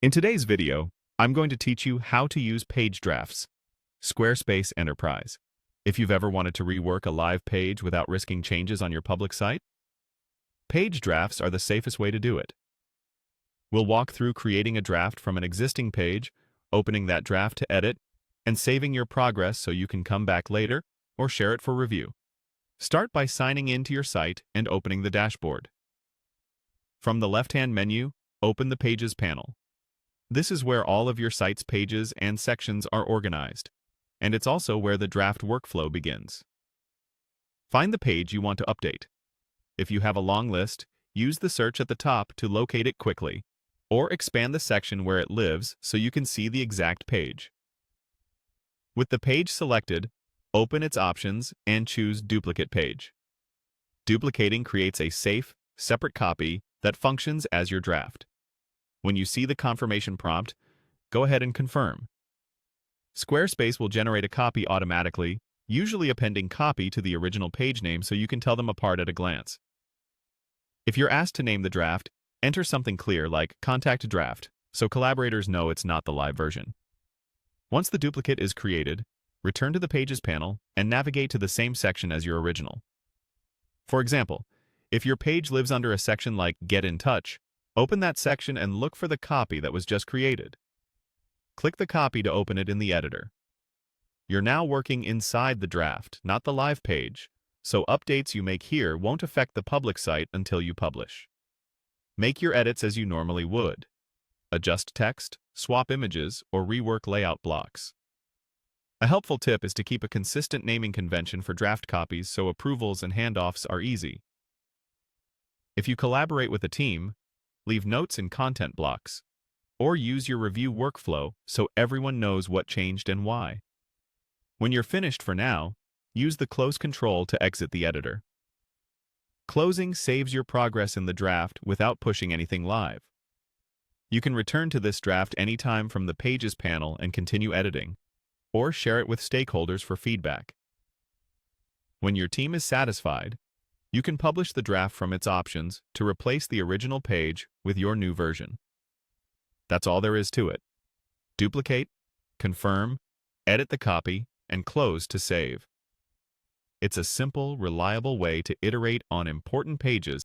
In today's video, I'm going to teach you how to use page drafts, Squarespace Enterprise. If you've ever wanted to rework a live page without risking changes on your public site, page drafts are the safest way to do it. We'll walk through creating a draft from an existing page, opening that draft to edit, and saving your progress so you can come back later or share it for review. Start by signing in to your site and opening the dashboard. From the left-hand menu, open the Pages panel. This is where all of your site's pages and sections are organized, and it's also where the draft workflow begins. Find the page you want to update. If you have a long list, use the search at the top to locate it quickly, or expand the section where it lives so you can see the exact page. With the page selected, open its options and choose Duplicate Page. Duplicating creates a safe, separate copy that functions as your draft. When you see the confirmation prompt, go ahead and confirm. Squarespace will generate a copy automatically, usually appending copy to the original page name so you can tell them apart at a glance. If you're asked to name the draft, enter something clear like Contact Draft, so collaborators know it's not the live version. Once the duplicate is created, return to the Pages panel and navigate to the same section as your original. For example, if your page lives under a section like Get in Touch, open that section and look for the copy that was just created. Click the copy to open it in the editor. You're now working inside the draft, not the live page, so updates you make here won't affect the public site until you publish. Make your edits as you normally would. Adjust text, swap images, or rework layout blocks. A helpful tip is to keep a consistent naming convention for draft copies so approvals and handoffs are easy. If you collaborate with a team, leave notes in content blocks, or use your review workflow so everyone knows what changed and why. When you're finished for now, use the Close control to exit the editor. Closing saves your progress in the draft without pushing anything live. You can return to this draft anytime from the Pages panel and continue editing, or share it with stakeholders for feedback. When your team is satisfied, you can publish the draft from its options to replace the original page with your new version. That's all there is to it. Duplicate, confirm, edit the copy, and close to save. It's a simple, reliable way to iterate on important pages